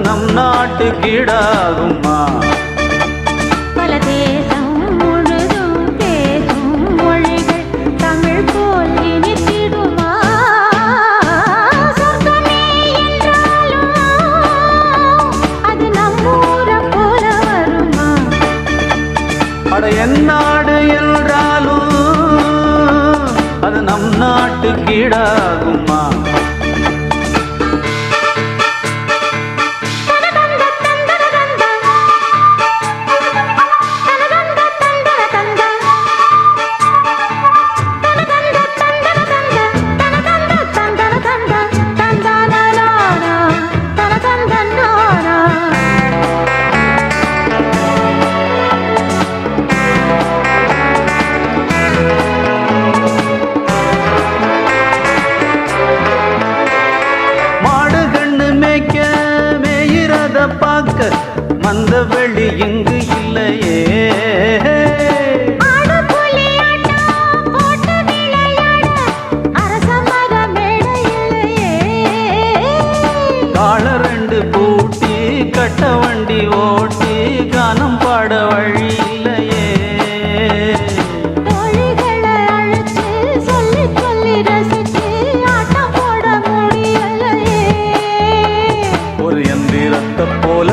நம் நாட்டுக்கீடாகுமா? பல தேசம் முழுதும் பேசும் மொழிகள் தமிழ் போல் இனித்திடுமா? சொர்க்கமே என்றாலும் அது நம்மூர போல வருமா? அட என் நாடு என்றாலும் அது நம் நாட்டுக்கீடாகுமா? பார்க்க மந்த வெளி இங்கு இல்லையே. கால ரெண்டு பூட்டி கட்ட வண்டி ஓட்டி கானம் பாட வழி இல்லையே. ஒரு எந்திரத்தை போல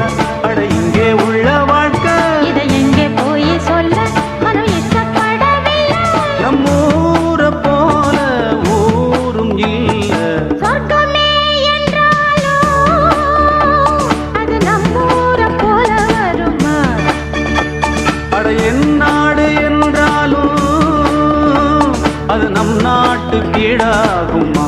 அட இங்கே உள்ள வாழ்க்கை இதை எங்கே போய் சொல்ல மனம் இஷ்டப்படவில்லை. நம்மூர போல ஊரும் இல்ல. சொர்க்கமே என்றாலும் அது நம்மூர போல வருமா? அட என் நாடு என்றாலும் அது நம் நாட்டுக்கீடாகுமா?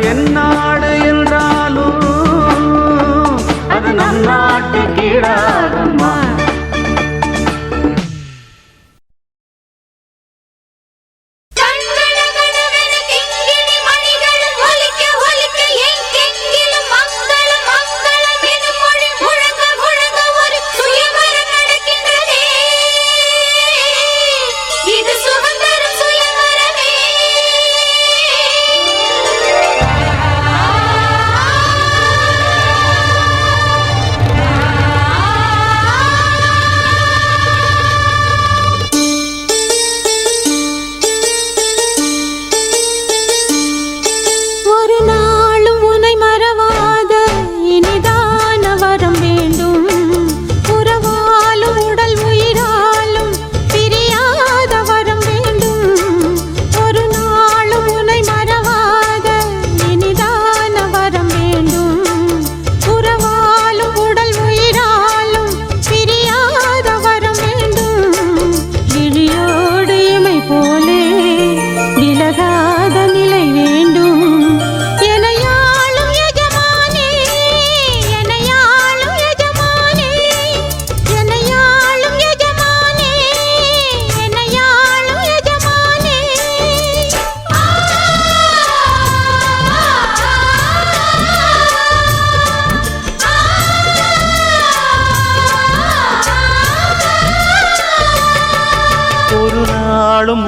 என் நாடு என்றாலும் அது நம் நாட்டுக்கீடாகுமா?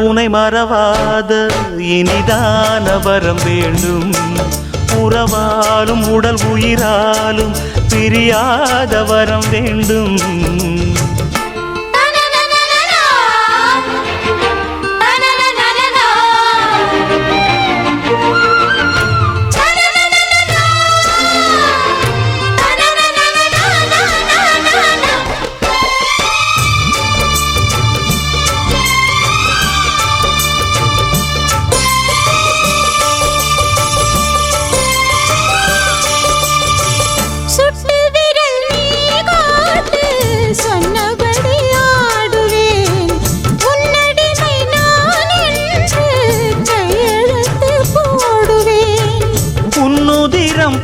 உனை மறவாத இனிதான வரம் வேண்டும். உறவாலும் உடல் உயிராலும் பிரியாத வரம் வேண்டும்.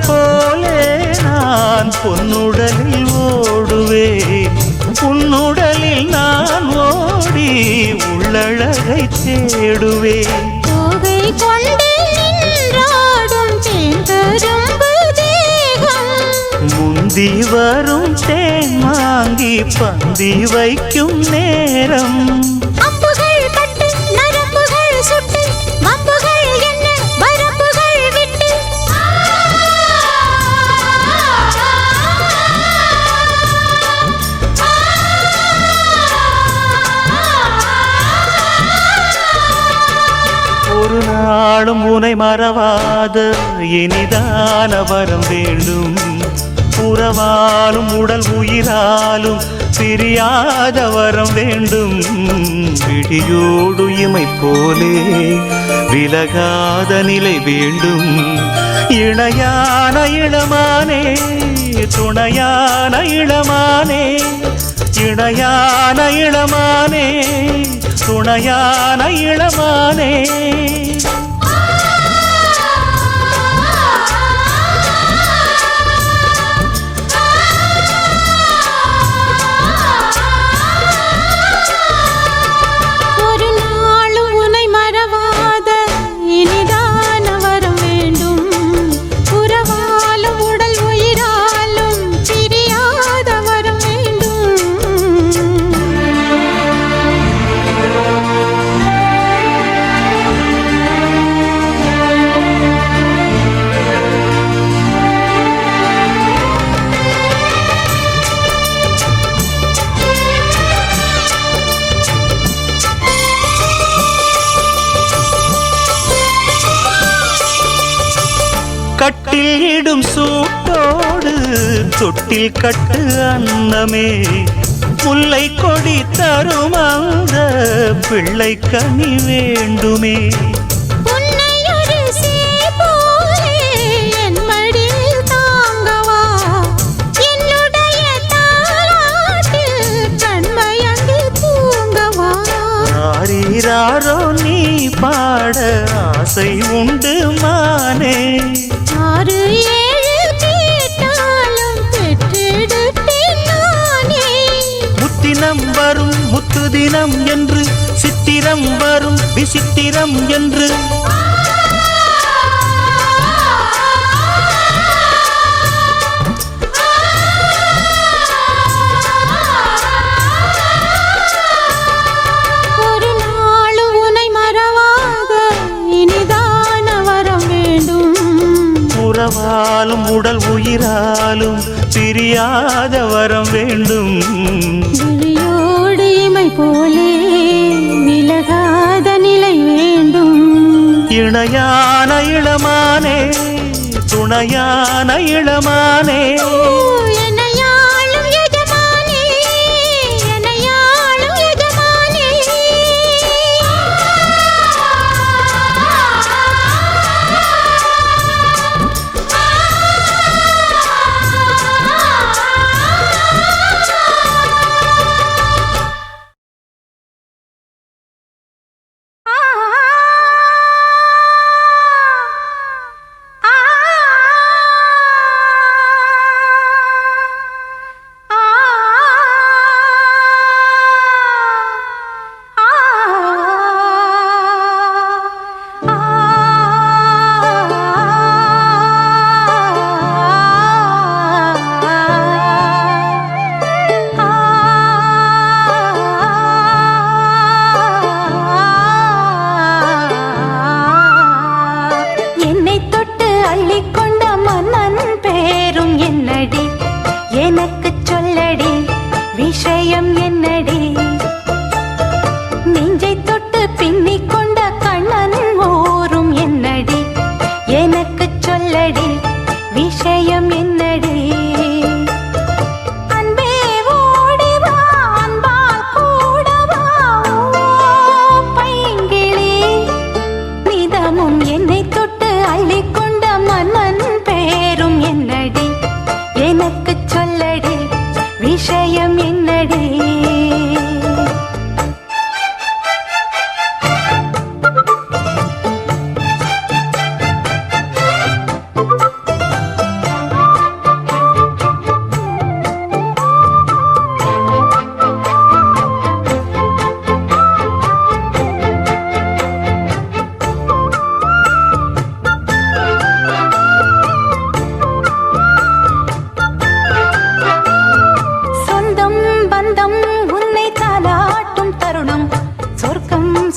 போலே நான் பொன்னுடலில் ஓடுவேன். உன்னுடலில் நான் ஓடி உள்ளழகை தேடுவேன். கோகை கொண்டு நின்றாடும் தேங்கரும்பு தேவி அந்தி வரும் தேன் வாங்கி பந்தி வைக்கும் நேரம் அம்புகள் பட்டு நரம்புகள் சுட்டு வம்புகள் என்ன வரம்புகள் விட்டு ஒரு நாளும் உனை மறவாத இனிதான வரம் வேண்டும் உறவாலும் உடல் உயிராலும் பிரியாத வரம் வேண்டும் விடியோடு இமை போலே விலகாத நிலை வேண்டும் இணையான இளமானே துணையான இளமானே இணையான இளமானே துணையான இளமானே ஒரு நாளும் உன்னை மறவாத இனிதான வரம் வேண்டும் உறவாலும் உடல் உயிராலும் பிரியாத வரம் வேண்டும் கட்டில் இடும் சூட்டோடு தொட்டில் கட்டு அன்னமே முல்லை கொடி தரும் அந்த பிள்ளை கனி வேண்டுமே உன்னை ஒரு சேய் போலே என் மடியில் தாங்கவா என்னுடைய தாலாட்டில் கண்மயங்கி தூங்கவா ஆரீராரோ நீ பாட ஆசை உண்டு மானே 6 7 கேட்டாலும் பெற்றெடுத்தேன் நானே முத்தினம் வரும் முத்து தினம் என்று சித்திரம் வரும் விசித்திரம் என்று ஒரு நாளும் உன்னை மறவாத இனிதான வரம் வேண்டும் உறவாலும் உடல் உயிராலும் பிரியாத வரம் வேண்டும் விழியோடு இமை போலே விலகாத நிலை வேண்டும் இணையான இளமானே துணையான இளமானே என்னையாளும் எஜமானே என்னையாளும் எஜமானே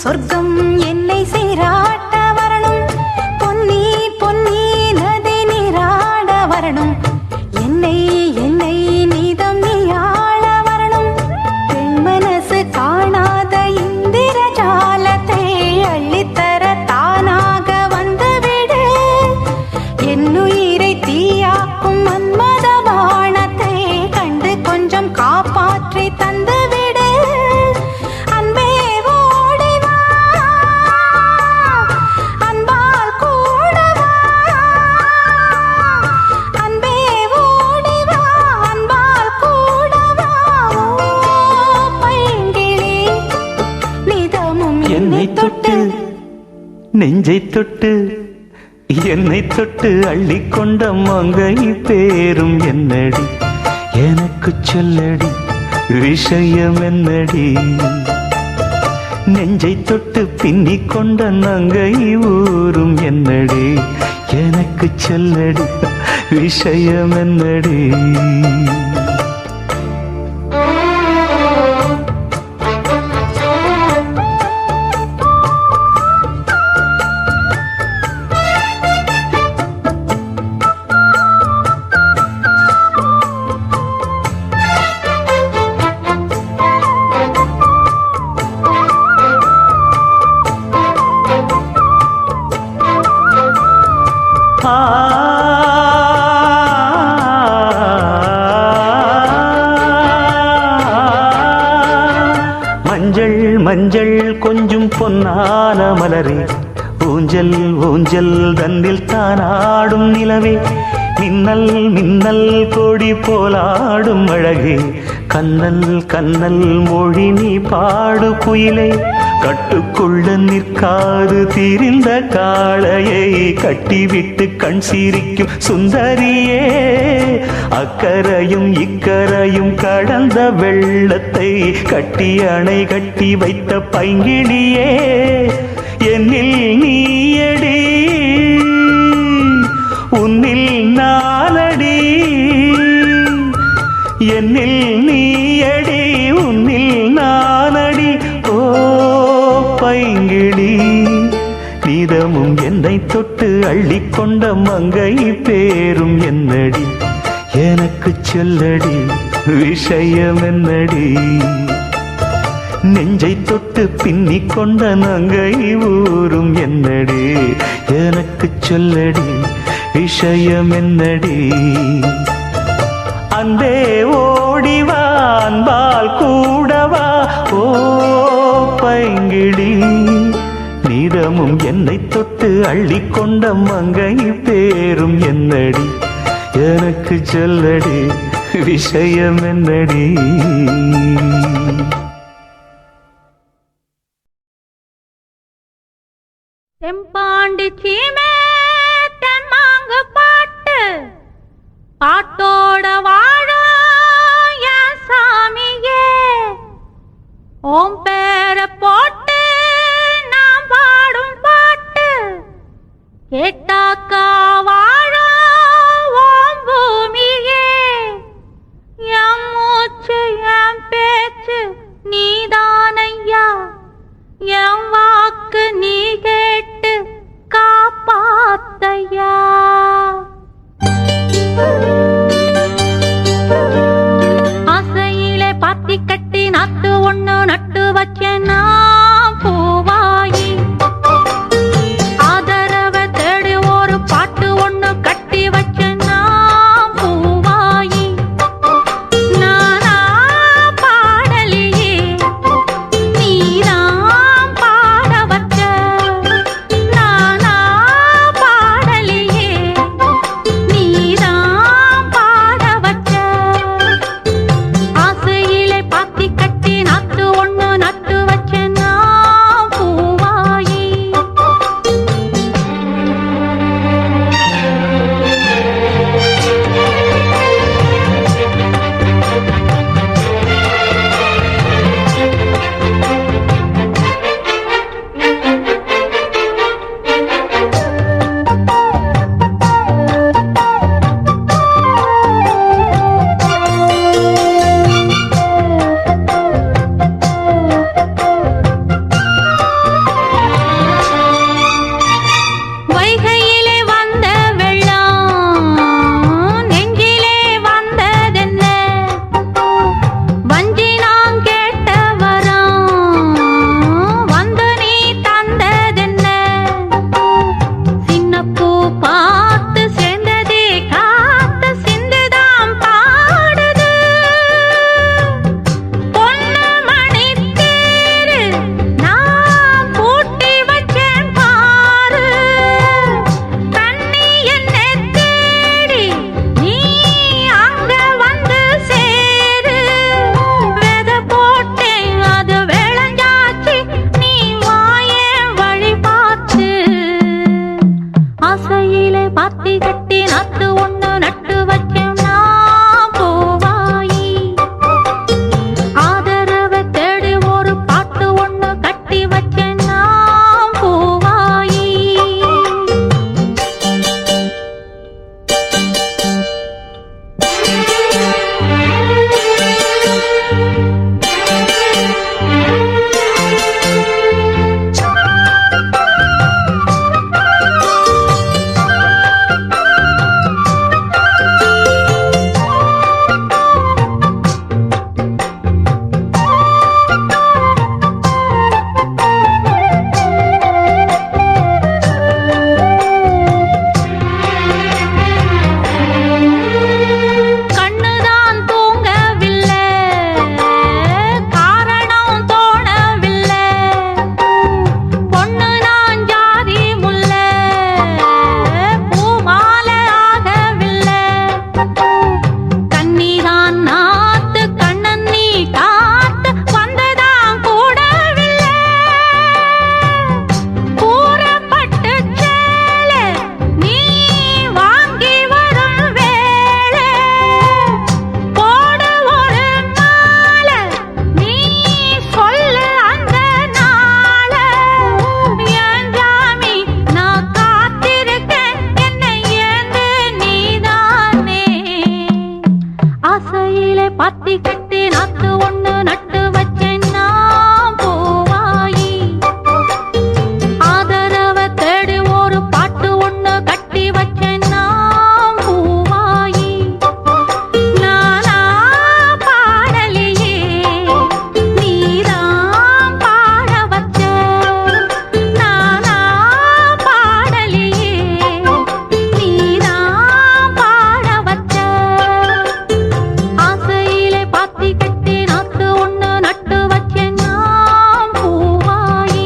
சொர்க்கம் என்னை சீராட்ட வரணும், பொன்னி பொன்னி நதி நீராட வரணும், என்னை என்னை நீதம் நீயாள வரணும். பெண் மனசு காணாத இந்திர ஜாலத்தை அள்ளித்தர தானாக வந்துவிடு. என்னுயிரை தீயாக்கும் மன்மத பாணத்தை கண்டு கொஞ்சம் காப்பாற்றி தந்துவிடு. அன்பே ஓடி வா, அன்பால் கூட வா. அன்பே ஓடி வா, அன்பால் கூட வா. ஓ பைங்கிளி, நிதமும் என்னை தொட்டு நெஞ்சை தொட்டு என்னை தொட்டு அள்ளிக்கொண்ட மங்கை பேரும் என்னடி, எனக்கு சொல்லடி விஷயம் என்னடி. நெஞ்சை தொட்டு பின்னிக் கொண்ட நங்கை ஊரும் என்னடி, எனக்கு சொல்லடி விஷயம் என்னடி. மஞ்சள் மஞ்சள் கொஞ்சம் பொன்னான மலரே, ஊஞ்சல் ஊஞ்சல் தன்னில் தானாடும் நிலவே, மின்னல் மின்னல் கொடி போலாடும் அழகே, கண்ணல் கண்ணல் மொழி நீ பாடு குயிலே. கட்டுக்குள்ள நிற்காது தீரிந்த காளையை கட்டிவிட்டு கண் சிரிக்கும் சுந்தரியே. அக்கரையும் இக்கரையும் கடந்த வெள்ளத்தை கட்டி அணை கட்டி வைத்த பைங்கிளியே. என்னில் நீயடி, உன்னில் நானடி. என்னில் நீயடி, உன்னில் நானடி. ஓ பைங்கிளி, நீதமும் என்னை தொட்டு அள்ளிக்கொண்ட மங்கை பேரும் என்னடி, எனக்கு சொல்லடி விஷயம் என்னடி. நெஞ்சை தொட்டு பின்னிக் கொண்ட நங்கை ஊரும் என்னடி, எனக்கு சொல்லடி விஷயம் என்னடி. அன்பே ஓடிவா, அன்பால் கூடவா. ஓ பைங்கிளி, நீதமும் என்னை தொட்டு அள்ளிக்கொண்ட மங்கை பேரும் என்னடி, எனக்கு சொல்லடி விஷயம் என்னடி. செம்பாண்டி சீமே தென்மாங்கு பாட்டு, பாட்டோட வாழ என் சாமியே. ஓம் பேர போட்டு நாம் பாடும் பாட்டு, கேட்டாக்கா வாழ ஓம் பூமியே. என் மூச்சு என் பேச்சு நீதானையா, என் வாக்கு நீ கேட்டு காப்பாத்தையா. ஆசையிலே பாத்தி கட்டி நாத்து ஒண்ணு நட்டு வச்சேன்னா பூவாயி, ஆதரவை தேடி பாத்தி கட்டி நாத்து ஒண்ணு நட்டு வச்சேன் நான் பூவாயி. ஆதரவ தேடி ஒரு பாட்டு ஒண்ணு கட்டி வச்சேன் நான் பூவாயி. நானா பாடலையே நீதான் பாட வச்ச. நானா பாடலையே நீதான் பாட வச்ச. ஆசையிலே பாத்தி கட்டி நாத்து ஒண்ணு நட்டு வச்சேன் நான் பூவாயி.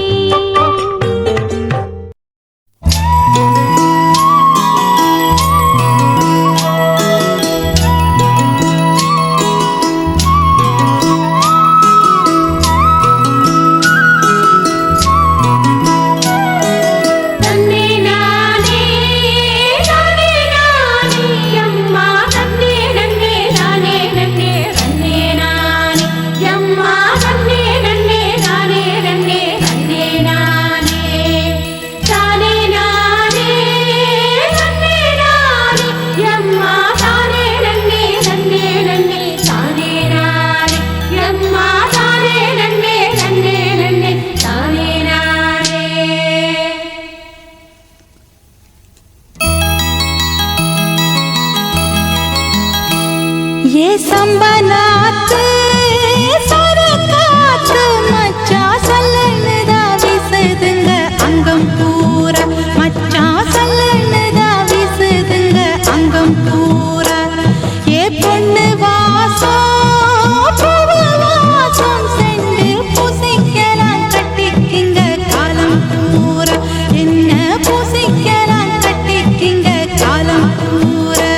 தன்னே நானே நானே நானே அம்மா தன்னே நன்னே நானே நன்னே தன்னே நானே அம்மா தன்னே நன்னே நானே நன்னே தன்னே நானே தானே நானே தன்னே நானே அம்மா தானே நன்னே தன்னே நன்னே தானே நானே அம்மா தானே நன்னே தன்னே நன்னே தானே நானே. ये संबनाते सरकाते मच्चा सल्लनदा विसदंग अंगम पूरा मच्चा सल्लनदा विसदंग अंगम पूरा. ये பொண்ணு வாசம் பூவு வாசம் சென்று பூசிக்கலாம் கட்டிக்கிங்க காலம் பூரா. என்ன பூசிக்கலாம் கட்டிக்கிங்க காலம் பூரா.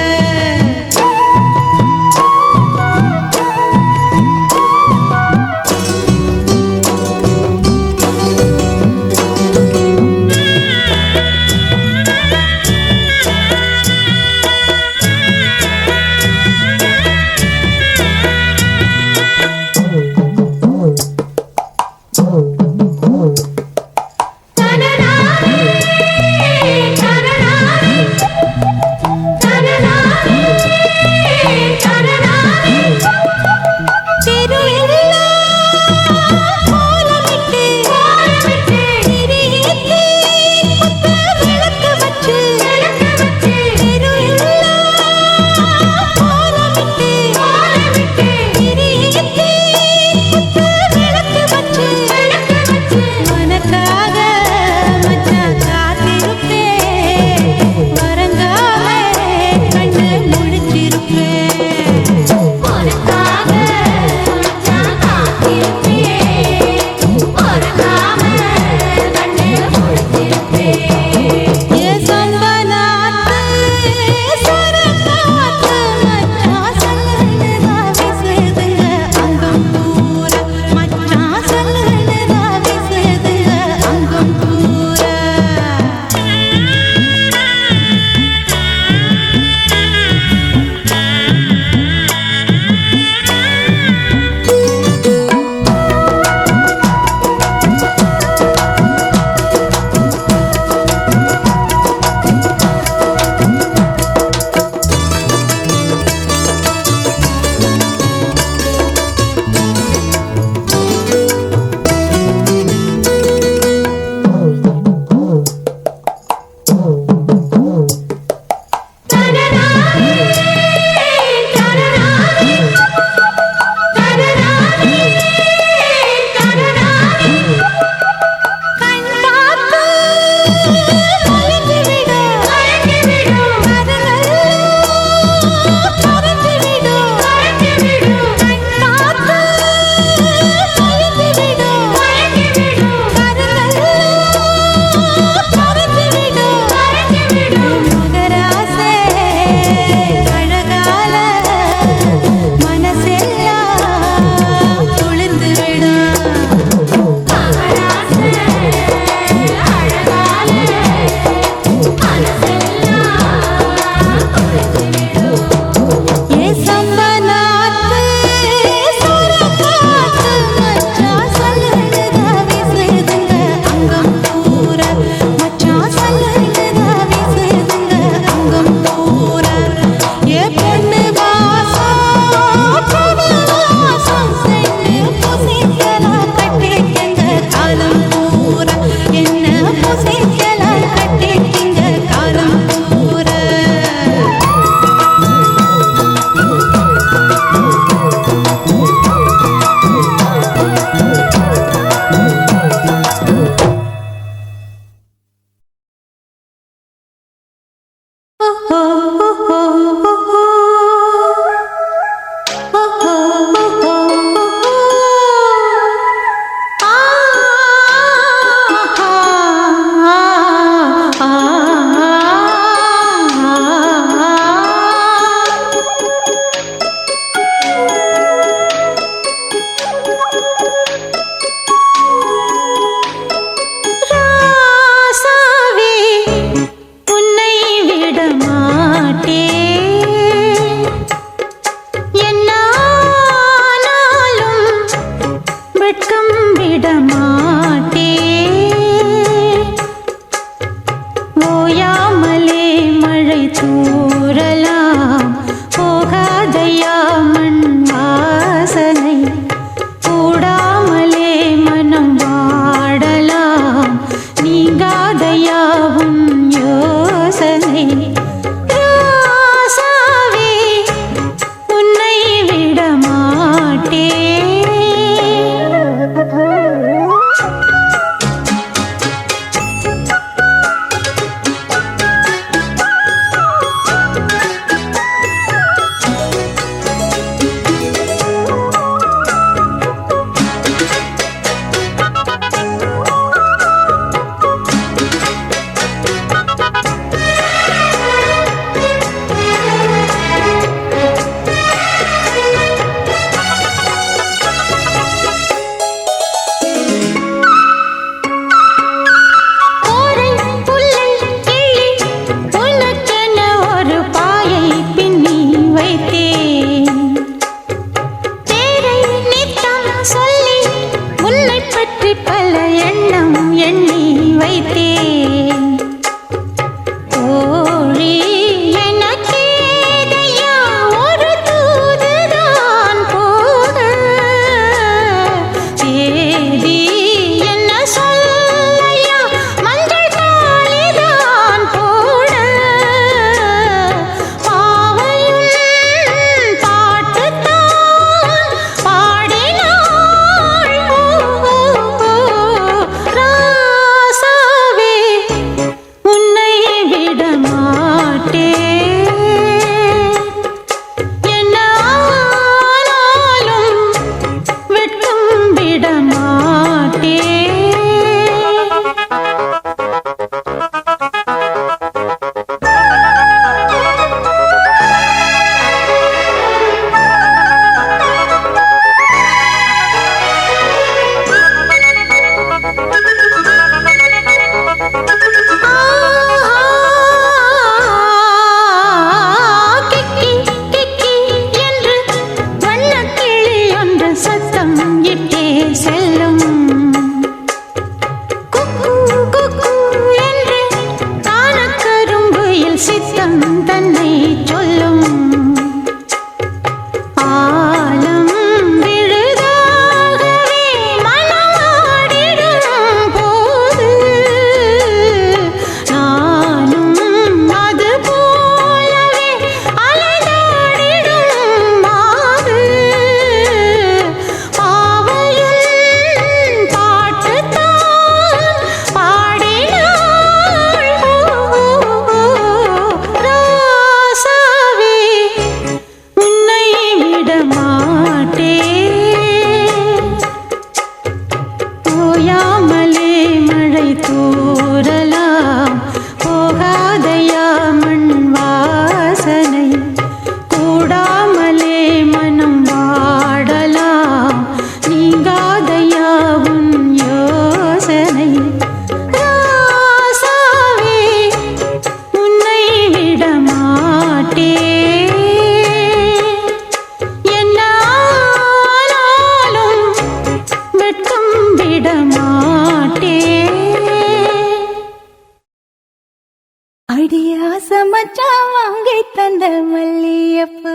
மச்சான் வாங்கி தந்த மல்லியப்பு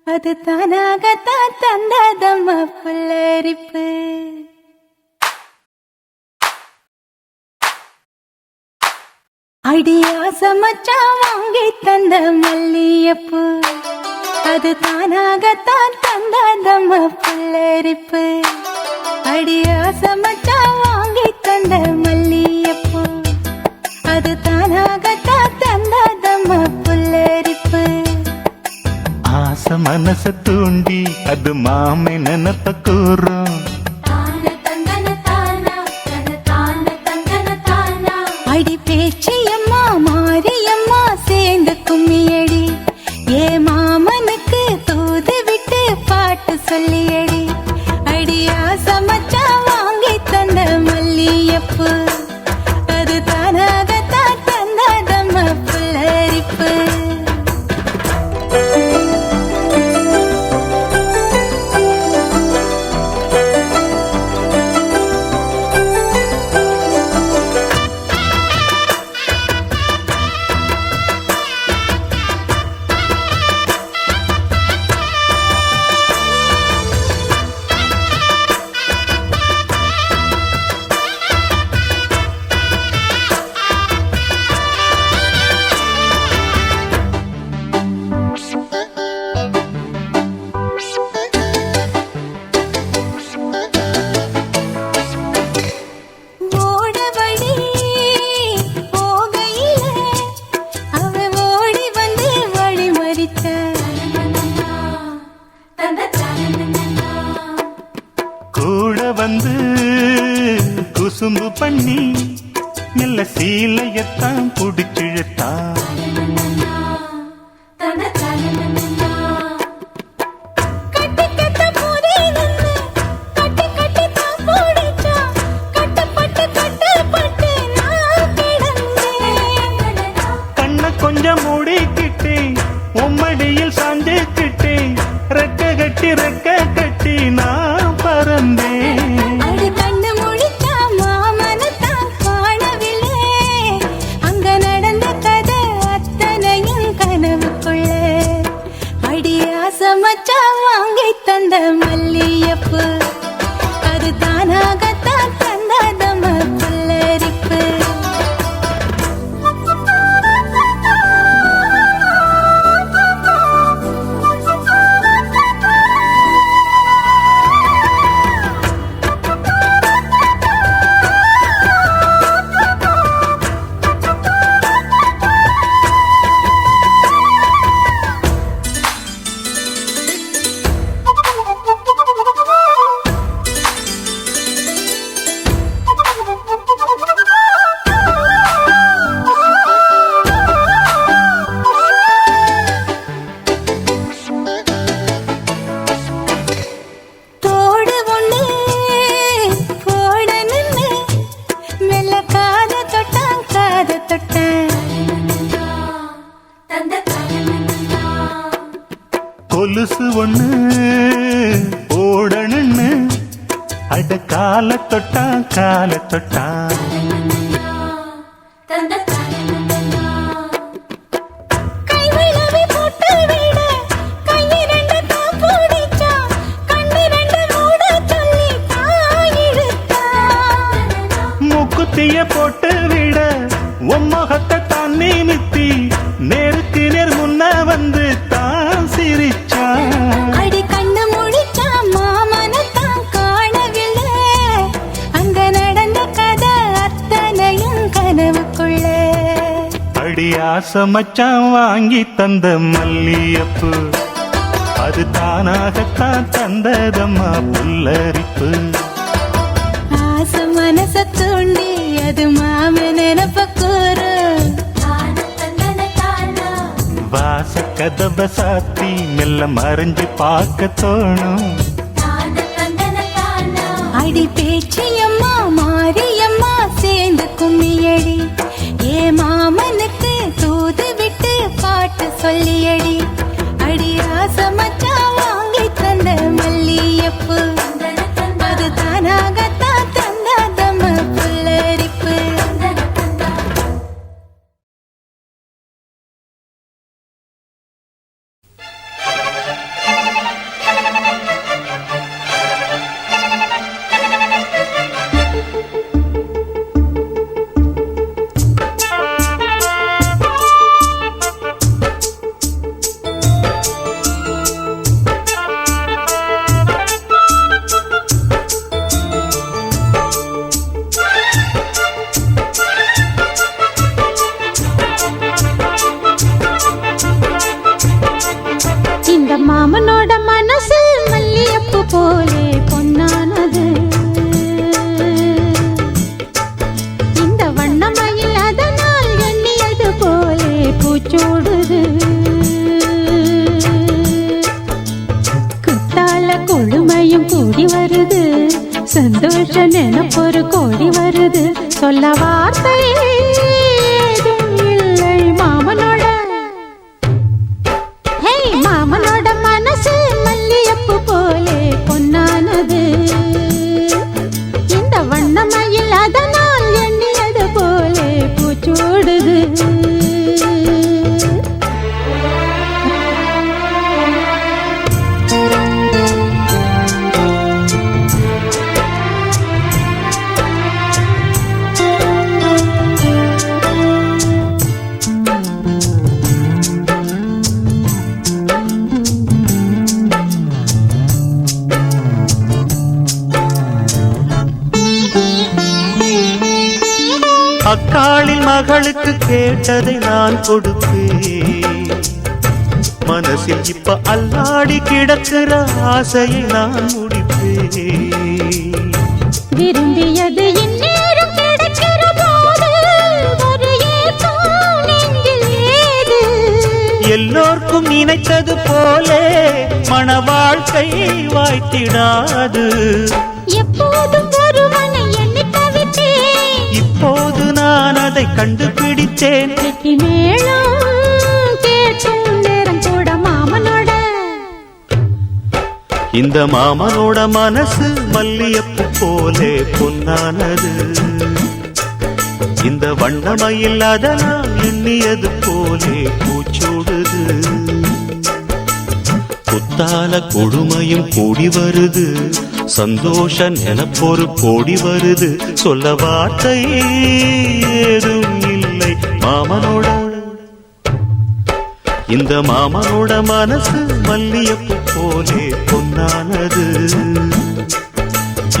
அது தானாகத்தான் தந்ததம்மா புல்லரிப்பு. அடியாச மச்சான் வாங்கி தந்த மல்லியப்பு அது தானாகத்தான் தந்ததம்மா புல்லரிப்பு. அடியாச மச்சான் வாங்கி தந்த மல்லியப்பு அது தானாகத்தான் தந்ததம்மா புல்லரிப்பு. ஆசை மனச தூண்டி அது மாமை நினப்ப கூறும். அடி பேச்சியம்மா மாரியம்மா சேர்ந்து கும்மியடி ஏ மாமனுக்கு தூது விட்டு பாட்டு சொல்லியடி. அடியா சமச்சா வாங்கி தந்த மல்லியப்பு அது தானாகத்தான் தந்ததம்மா புல்லரிப்பு. கூட வந்து குசும்பு பண்ணி மெல்ல சீலையத்தான் புடிச்சிழுத்தா. கண்ண கொஞ்சம் மூடிக்கிட்டே உம்மடியில் சாஞ்சுக்கிட்டே ரெக்க கட்டி நான் பறந்தேன். அடி கண்ணு முழிச்சா மாமனத்தான் காணவில்லை அங்க நடந்த கதை அத்தனையும் கனவுக்குள்ள. அடியாச மச்சான் வாங்கி தந்த மல்லியப்பு அது தானாகத்தான் தந்ததம்மா புல்லரிப்பு. கொலுசு ஒண்ணு ஓடணுன்னு அட கால தொட்டா மூக்குத்திய போட்டு விட உம்மகத்தை தான் நிமித்தி நேருக்கு நேர் முன்ன வந்து தான் சிரிச்சா. அடி கண்ணு முடிச்சா மாமனத்தான் காணவில்லை அங்க நடந்த கதை அத்தனையும் கனவுக்குள்ள. அடி ஆசை மச்சான் வாங்கி தந்த மல்லியப்பு அது தானாகத்தான் தந்ததம்மா புல்லரிப்பு. ஆசை மனச தூண்டி அது மாம நினப்ப கூறு வாச கதவ சாத்தி மெல்ல மறைஞ்சு பார்க்க தோணும். அடி பேச்சியம்மா மாரியம்மா சேர்ந்து கும்மியடி ஏ மாமனுக்கு தூது விட்டு பாட்டு சொல்லியடி. அடி ஆசை மச்சான் வாங்கி தந்த மல்லியப்பு அது தானாகத்தான் தந்ததம்மா புல்லரிப்பு. மாமனோட மனசு மல்லியப்பு போலே பொன்னானது. இந்த வண்ணமயில் அதனால் எண்ணியது போலே பூச்சூடுது. குத்தால கொழுமையும் கூடி வருது, சந்தோஷ நினைப்பொரு கோடி வருது. சொல்ல வார்த்தை ஏதும் இல்லை மாமனோட. ஹே மாமனோட மனசு மல்லியப்பு போலே பொன்னானது. இந்த வண்ணமயில் அதனால் எண்ணியது போலே பூச்சூடுது. அக்காளில் மகளுக்கு கேட்டதை நான் கொடுப்பேன். மனசில் இப்ப அல்லாடி கிடக்கிற ஆசையை நான் முடிப்பேன். விரும்பியது இந்நேரம் கிடைக்கிற போது ஒரு ஏக்கம் நெஞ்சில் ஏது? எல்லோர்க்கும் நினைத்தது போலே மன வாழ்க்கை வாய்த்திடாது. எப்போதும் ஒருவனை எண்ணி தவித்தேன், இப்போது நான் அதை கண்டுபிடித்தேன். கெட்டி மேளம் கேட்கும் நேரம் கூட மாமனோட. இந்த மாமனோட மனசு மல்லியப்பு போலே பொன்னானது. இந்த வண்ணமயில் அதனால் எண்ணியது போலே பூச்சூடுது. குத்தால கொடுமையும் கூடி வருது, சந்தோஷ நினைப்பொரு கோடி வருது. சொல்ல வார்த்தை ஏதும் இல்லை மாமனோட. இந்த மாமனோட மனசு மல்லியப்பு போலே பொன்னானது.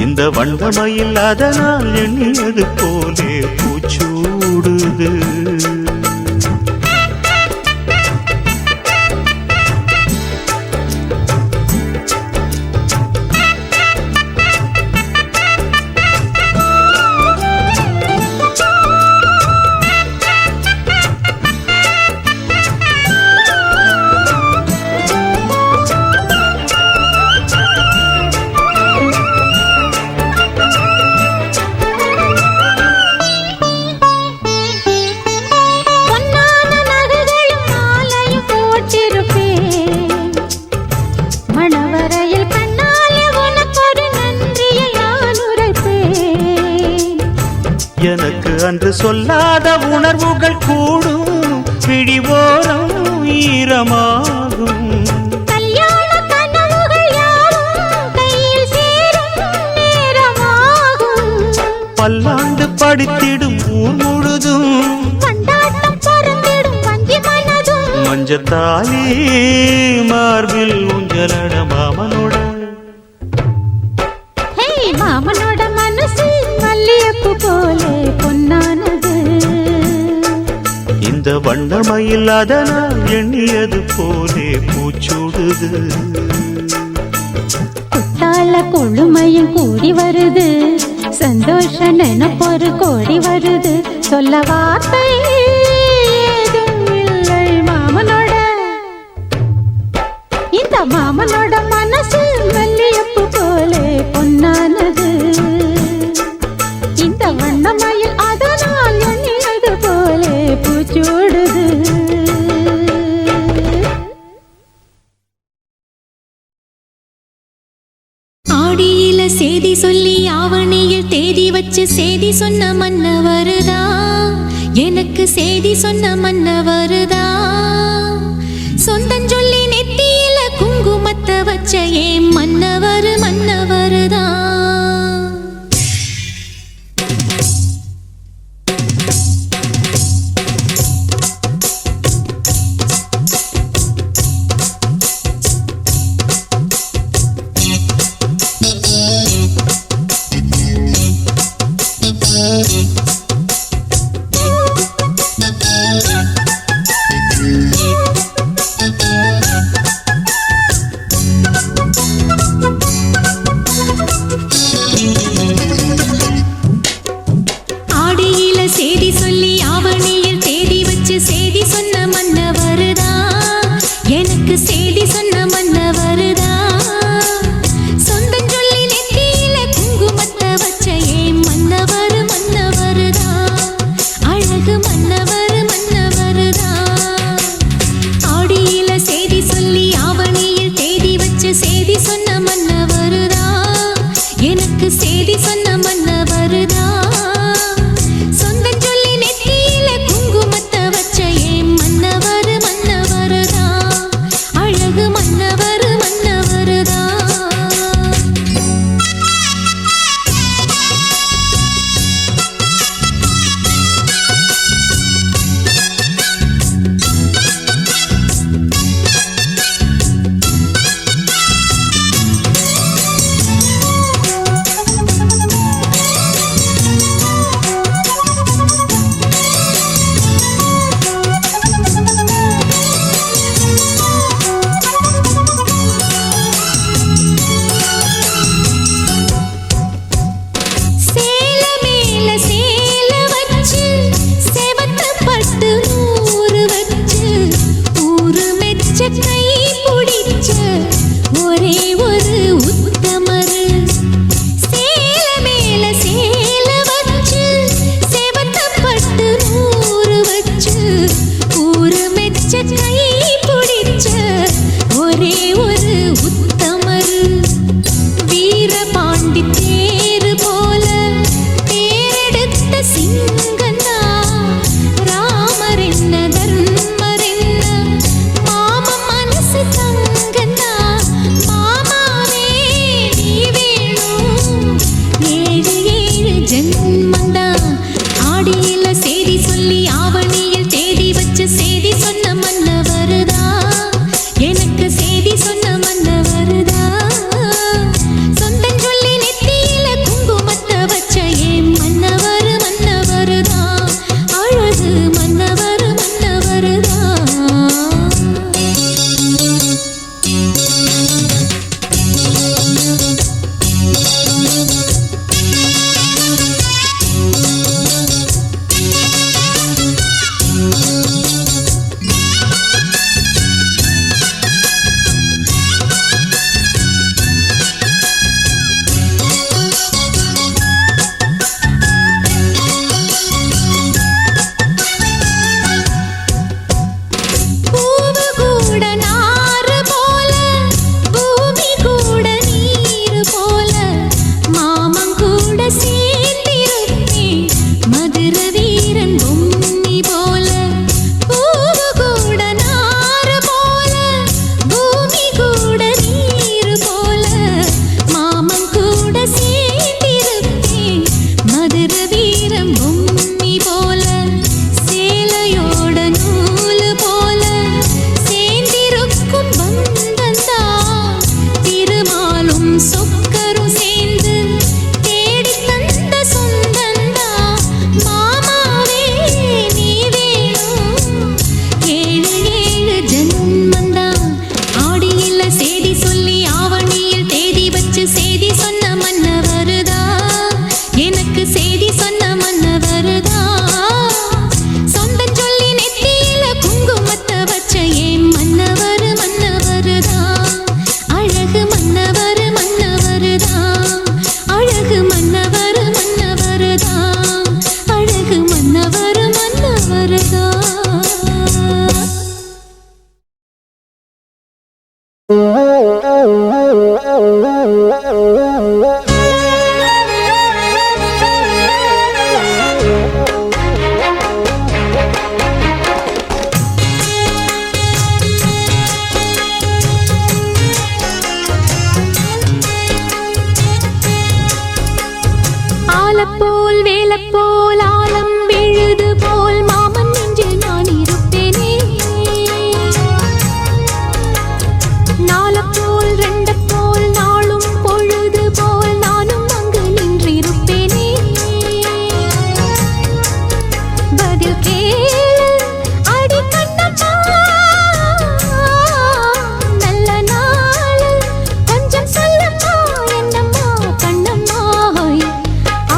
இந்த வண்ணமயில் அதனால் எண்ணியது போலே பூச்சூடுது. எனக்கு அன்று சொல்லாத உணர்வுகள் கூடும், விழிவோரம் ஈரமாகும். கல்யாண கனவுகள் யாவும் கையில் சேரும் நேரமாகும். பல்லாண்டு படித்திடும் ஊர் முழுதும் கொண்டாட்டம் பறந்திடும் வஞ்சி மனதும். மஞ்சத்தாலி மார்பில் ஊஞ்சலட மாமனோட. ஹே மாமனோட மனசு மல்லியப்பு போலே பொன்னானது. இந்த வண்ணமயில் அதனால் எண்ணியது போலே பூச்சூடுது. குத்தால கொழுமையும் கூடி வருது, சந்தோஷ நினைப்பொரு கோடி வருது. சொல்ல வார்த்தை ஏதும் இல்லை மாமனோட. இந்த மாமனோட மனசு மல்லியப்பு போலே பொன்னானது. இந்த வண்ணமயில் அதனால் எண்ணியது போலே பூச்சூடுது. ஆடியில சேதி சொல்லி ஆவணியில் தேதி வச்சு சேதி சொன்ன மன்னவருதா, எனக்கு சேதி சொன்ன மன்னவருதா. சொந்தஞ்சொல்லி நெத்தியில குங்குமத்தை வச்ச ஏன் மன்னவரு மன்னவருதா. ஒரே ஒரு உத்தமரு சேல மேல சேல வச்சு செவத்தப்பட்டு நூறு வச்சு ஊரு மெச்ச கை பிடிச்ச ஒரே ஒரு உத்தமரு வீரபாண்டி தேரு போல தேரெடுத்த சிங்கந்தா ராமர் என்ன தர்மர் என்ன மாம மனசு தங்கந்தா மாமாவே நீ வேணும் ஏழு ஏழு ஜென்மந்தா ஆடியில செய்தி சொல்லி ஆவணியில் தேடி வச்சு செய்தி சொன்ன மன்னவருதா எனக்கு செய்தி சொன்ன மன்னவருதா சொந்தம் சொல்லி நெத்தியில குங்குமத்தை வச்ச ஏன் மன்னவரு மன்னவருதா அழகு மன்னவரு மன்னவருதா பூவு கூட நாறு போல பூமி கூட நீரு போல மாமன் கூட சேர்ந்திருப்பே மதுர வீரன் பொம்மி போல பூவு கூட நாறு போல பூமி கூட நீரு போல மாமன் கூட சேர்ந்திருப்பே மதுர வீரன் பொம்மி போல சேலையோட நூலு போல சேர்ந்திருக்கும் பந்தந்தா திருமாலும் சொக்கரும் சேர்ந்து தேடி தந்த சொந்தந்தா மாமாவே நீ வேணும் ஏழு ஏழு ஜென்மந்தா ஆடியில செய்தி சொல்லி ஆவணியில் தேடி வச்சு செய்தி சொன்ன மன்னவருதா எனக்கு செய்தி சொன்ன மன்னவருதா சொந்தம் சொல்லி நெத்தியில குங்குமத்தை வச்ச ஏன் மன்னவரு மன்னவருதா அழகு மன்னவரு மன்னவருதா அழகு மன்னவரு மன்னவருதா அழகு மன்னவரு மன்னவருதா ஆலப்போல் வேலப்போல் ஆலம் விழுது போல் மாமன் நெஞ்சில் நான் இருப்பேனே நாலப்போல் ரெண்டப்போல் நாளும் பொழுது போல் நானும் அங்கு நின்றிருப்பேனே பதில் கேளு அடி கண்ணம்மா நல்ல நாள் கொஞ்சம் சொல்லம்மா என்னம்மா கண்ணம்மா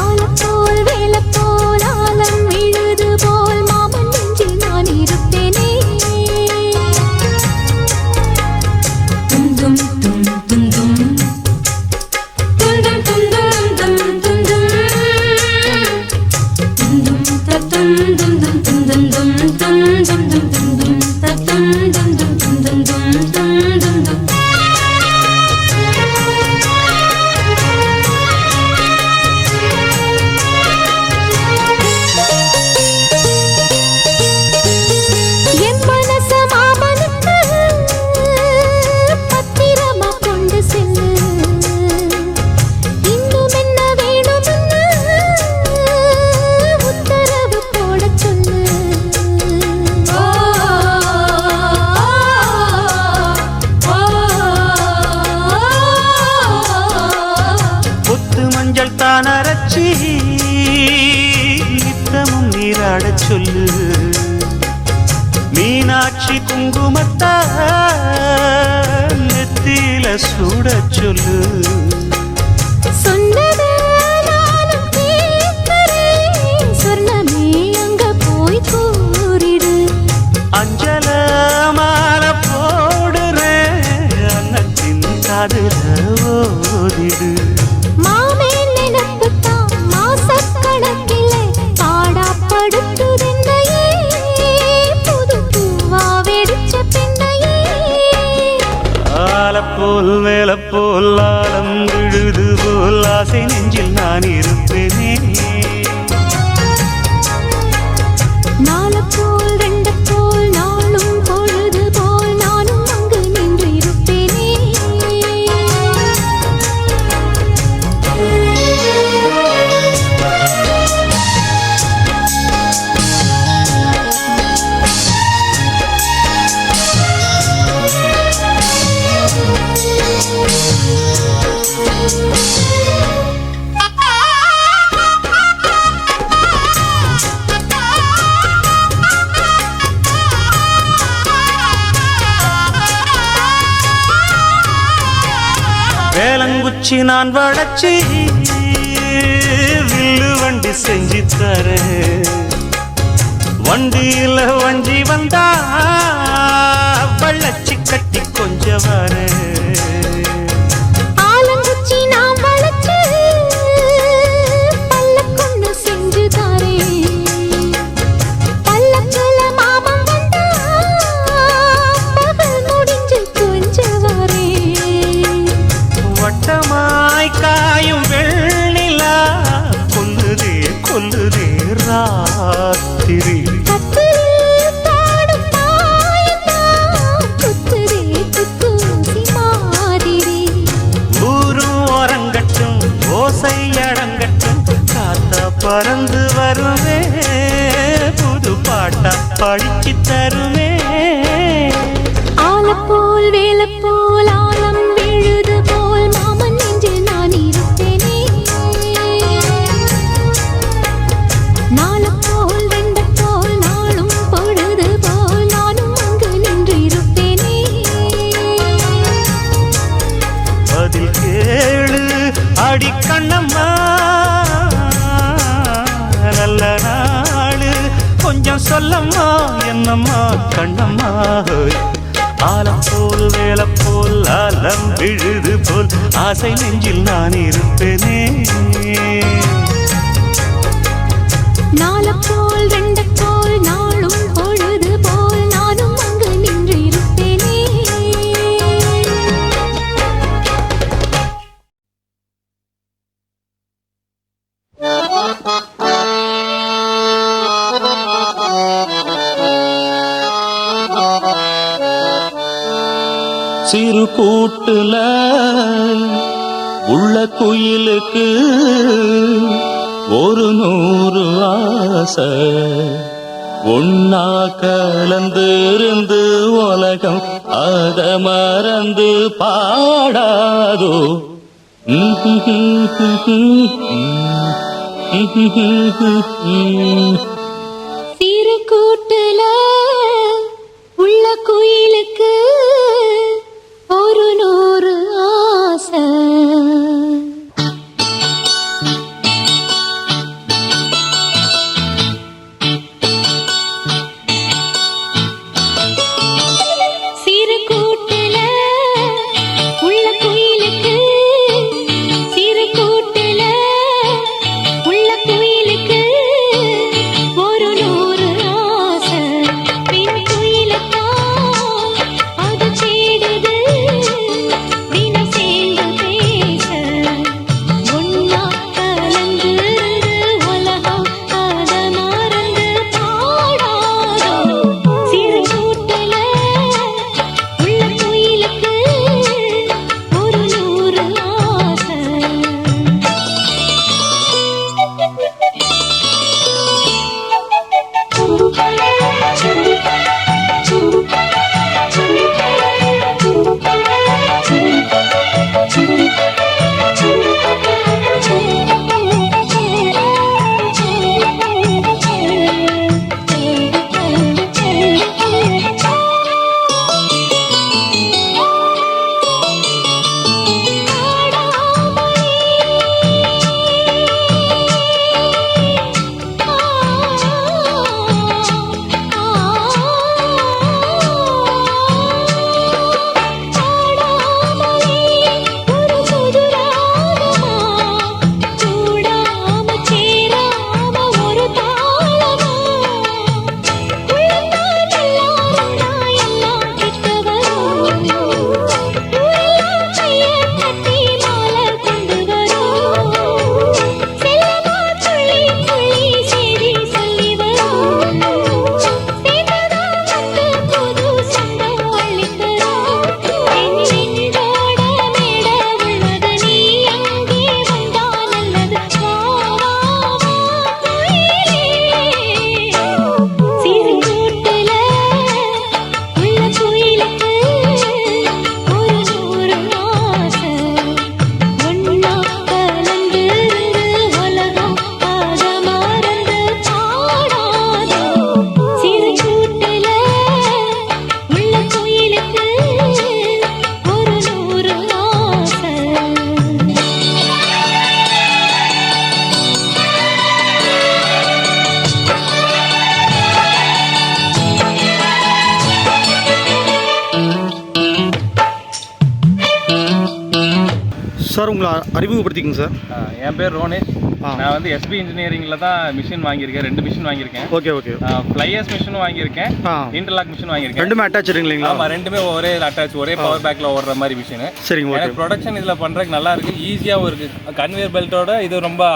ஆலப்போல் வேலப்போல் ஆலம் விழுது போல் மாமன் நெஞ்சில் நான் இருப்பேனே தும் தும் தும் தும் தும் தும் தும் தும் தும் தும் தும் என் மனச மாமனுக்கு பத்திரமா கொண்டு செல்லு இன்னும் என்ன வேணும்னு உத்தரவு போட சொல்லு கொத்து மஞ்சள் தான் அரைச்சி நித்தமும் நீராடச் சொல்லு மீனாட்சி குங்குமத்தா நெத்தியில சூடச் சொல்லு சொன்னதை நானும் கேட்கிறேன் சொர்ணமே அங்க போய் கூறிடு அஞ்சல மாலை போடுறேன் அன்னத்தின் தாய் காதுல ஓதிடு. மாமே நினைப்புத்தான் மாசக்கணக்கிலே பாடாப்படுத்துதென்னையே புது பூவா வெடிச்ச பெண்ணையே. ஆலப்போல் மேலப்போல் ஆலம் விழுது போல் ஆசை நெஞ்சில் நான் இருப்பேனே. நாலப்போல் ரெண்டப்போல் நாளும் பொழுது போல் நானும் அங்கு நின்று இருப்பேனே. வேலங்குச்சி நான் வளச்சி வில்லு வண்டி செஞ்சு தரேன். வண்டியில வஞ்சி வந்தா வள்ளச்சி கட்டி கொஞ்சம் வரேன். ஆலங்குச்சி நான் வளைச்சு பல்லக்கொன்னு செஞ்சு தாரேன். பல்லக்குல மாமன் வந்தா பகல் முடிஞ்சு கொஞ்சம் வரேன். வட்டமாய் காயும் வெள்ளிலா கொல்லுதே கொல்லுதே ராத்திரி. கட்டில் பாடும் தாயத்தான் குத்துதே குத்தூசி மாதிரி. ஊரும் ஓரங்கட்டும் ஓசை அடங்கட்டும் காத்தா பறந்து வருவே புது பாட்டா படிச்சு தருவே. ஆலப்போல் வேலப்போல் ஆலம் விழுது போல் மாமன் நெஞ்சில் நான் இருப்பேனே. நாலப்போல் ரெண்டப்போல் நாளும் பொழுது போல் நானும் அங்கு நின்று இருப்பேனே. பதில் கேளு அடி கண்ணம்மா நல்ல நாளு கொஞ்சம் சொல்லம்மா என்னம்மா கண்ணம்மா. ஆலப்போல் வேலப்போல் ஆலம் விழுது போல் ஆசை நெஞ்சில் நான் இருப்பேனே. நாலப்போல் ரெண்டப்போல் நாளும் பொழுது போல் நானும் அங்கு நின்று இருப்பேனே. சிறு கூட்டுல உள்ள குயிலுக்கு ஒரு 100 ஆசை. ஒன்னா கலந்து இருந்து உலகம் அத மறந்து பாடாதோ. சிறு கூட்டுல உள்ள குயிலுக்கு ஒரு 100 ஆசை. சிறு கூட்டுல உள்ள குயிலுக்கு சிறு கூட்டுல உள்ள குயிலுக்கு ஒரு 100 ஆசை. பெண் குயிலத்தான் அது சார் உங்களை அறிமுகப்படுத்திக்கங்க சார். என் பேர் ரோனிஷ். ஆ. நான் வந்து எஸ்பி இன்ஜினியரிங்கில் தான் மிஷின் வாங்கியிருக்கேன். 2 மிஷின் வாங்கியிருக்கேன். Okay okay. ஃப்ளையர்ஸ் மிஷினும் வாங்கியிருக்கேன், ஆ. இன்டர்லாக் மிஷின் வாங்கியிருக்கேன். ரெண்டுமே அட்டாச்சு இல்லைங்களா? ஆமாம், ரெண்டுமே ஒரே அட்டாச், ஒரே பவர் பேக்கில் ஓடுற மாதிரி மிஷின். சரிங்க. ஓகே. எனக்கு ப்ரொடக்ஷன் இதில் பண்ணுறதுக்கு நல்லா இருக்குது, ஈஸியாகவும் இருக்குது. கன்வேயர் பெல்ட்டோட இது ரொம்ப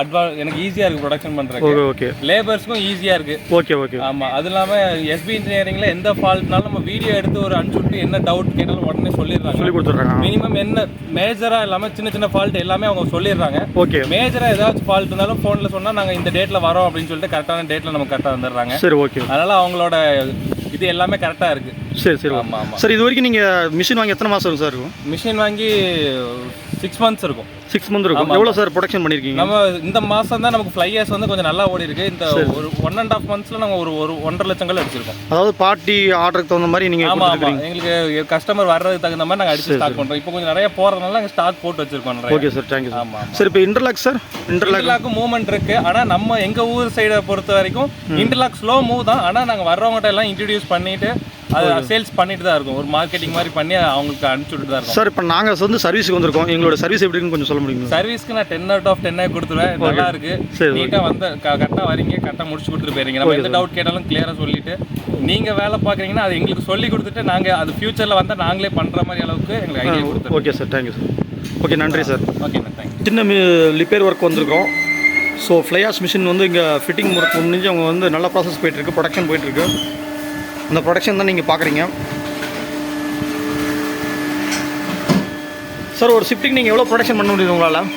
எனக்கு ஈஸியாக இருக்குது ப்ரொடக்ஷன் பண்ணுறதுக்கு. Okay okay. லேபர்ஸ்க்கும் ஈஸியாக இருக்குது. Okay okay. ஆமாம், அது இல்லாமல் எஸ்பி இன்ஜினியரிங்கில் எந்த ஃபால்ட்னாலும் நம்ம வீடியோ எடுத்து ஒரு அனுப்பிச்சுட்டு என்ன டவுட் கேட்டாலும் உடனே சொல்லிடுறாங்க. சொல்லி கொடுத்துட்றாங்க. மினிமம் என்ன மேஜராக இல்லாமல் சின்ன சின்ன ஃபால்ட் எல்லாமே அவங்க சொல்லிடுறாங்க. ஓகே. மேஜராக ஏதாச்சும் ஃபால்ட் இருந்தாலும் ஃபோனில் சொன்னால் நாங்கள் இந்த டேட்டில் வரோம் அப்படின்னு சொல்லிட்டு கரெக்டான டேட்டில் நம்ம கரெக்டாக வந்துடுறாங்க. சரி ஓகே. அதனால் அவங்களோட இது எல்லாமே கரெக்டாக இருக்குது. சரி சரி. ஆமாம் ஆமாம். சார் இது வரைக்கும் நீங்கள் மிஷின் வாங்கி எத்தனை மாதம் சார் இருக்கும்? மிஷின் வாங்கி 6 months இருக்கும். 6 months இருக்கும். எவ்வளோ சார் ப்ரொடக்ஷன் பண்ணியிருக்கீங்க? நம்ம இந்த மாதம் தான் நமக்கு ஃப்ளையர்ஸ் வந்து கொஞ்சம் நல்லா ஓடி இருக்கு. இந்த ஒரு 1.5 months நம்ம ஒரு 1.5 லட்சம் அடிச்சிருக்கோம். அதாவது பார்ட்டி ஆர்டருக்கு தகுந்த மாதிரி நீங்கள் ஆமாம் ஆமாம், எங்களுக்கு கஸ்டமர் வர்றதுக்கு தகுந்த மாதிரி நாங்கள் அடிச்சு ஸ்டார்ட் பண்ணுறோம். இப்போ கொஞ்சம் நிறைய போகிறதுனால நாங்கள் ஸ்டாக் போட்டு வச்சிருக்கோம். Okay sir, thank you sir. ஆமாம். சார் இப்போ இன்டர்லாக் சார், இன்டர்லாக்கும் மூவ்மெண்ட் இருக்கு. ஆனால் நம்ம எங்கள் ஊர் சைடை பொறுத்த வரைக்கும் இன்டர்லாக் ஸ்லோ மூவ் தான். ஆனால் நாங்கள் வர்றவங்ககிட்ட எல்லாம் இன்ட்ரடியூஸ் பண்ணிட்டு அது சேல்ஸ் பண்ணிட்டு தான் இருக்கும். ஒரு மார்க்கெட்டிங் மாதிரி பண்ணி அவங்களுக்கு அனுப்பிச்சுட்டு தான் இருக்கும். சார் இப்போ நாங்கள் வந்து சர்வீஸுக்கு வந்திருக்கோம். எங்களோட சர்வீஸ் எப்படின்னு கொஞ்சம் சொல்ல முடியுங்களா? சர்வீஸ்க்கு நான் 10 out of 10 கொடுத்துருவேன். நல்லா இருக்கு, நீட்டாக வந்து கரெக்டாக வரீங்க, கரெக்டாக முடிச்சு கொடுத்துட்டு போயிருங்க. நம்ம எந்த டவுட் கேட்டாலும் கிளியராக சொல்லிட்டு நீங்கள் வேலை பார்க்குறீங்கன்னா அது எங்களுக்கு சொல்லி கொடுத்துட்டு நாங்கள் அது ஃபியூச்சரில் வந்தால் நாங்களே பண்ணுற மாதிரி அளவுக்கு எங்களுக்கு ஐடியா கொடுத்துருவோம். Okay sir, thank you sir. Okay, நன்றி சார். Okay thank you. சின்ன ரிப்பேர் ஒர்க் வந்திருக்கோம். ஸோ ஃப்ளையாஸ் மிஷின் வந்து இங்கே ஃபிட்டிங் ஒர்க் முடிஞ்சு அவங்க வந்து நல்ல ப்ராசஸ் போயிட்டுருக்கு, ப்ரொடக்ஷன் போயிட்டுருக்கு. அந்த ப்ரொடக்ஷன் தான் நீங்கள் பார்க்குறீங்க சார். ஒரு ஷிஃப்ட்டுக்கு நீங்கள் எவ்வளோ ப்ரொடக்ஷன் பண்ண முடியுது உங்களால்?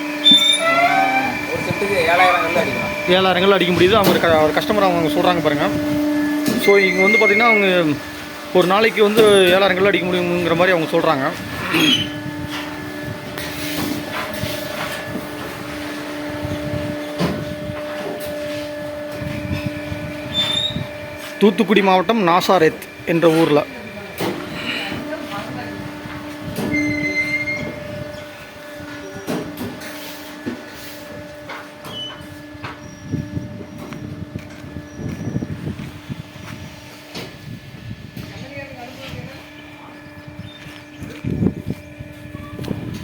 ஒரு ஷிஃப்ட்டுக்கு 7000 கல் அடிக்கலாம். 7000 கல் அடிக்க முடியுது. அவங்க ஒரு கஸ்டமர் அவங்க சொல்கிறாங்க பாருங்கள். ஸோ இங்கே வந்து பார்த்திங்கன்னா அவங்க ஒரு நாளைக்கு வந்து 7000 கல் அடிக்க முடியுங்கிற மாதிரி அவங்க சொல்கிறாங்க. தூத்துக்குடி மாவட்டம் நாசாரெத் என்ற ஊரில்.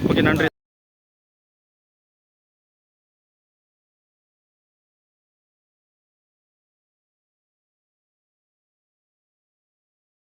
ஓகே, நன்றி.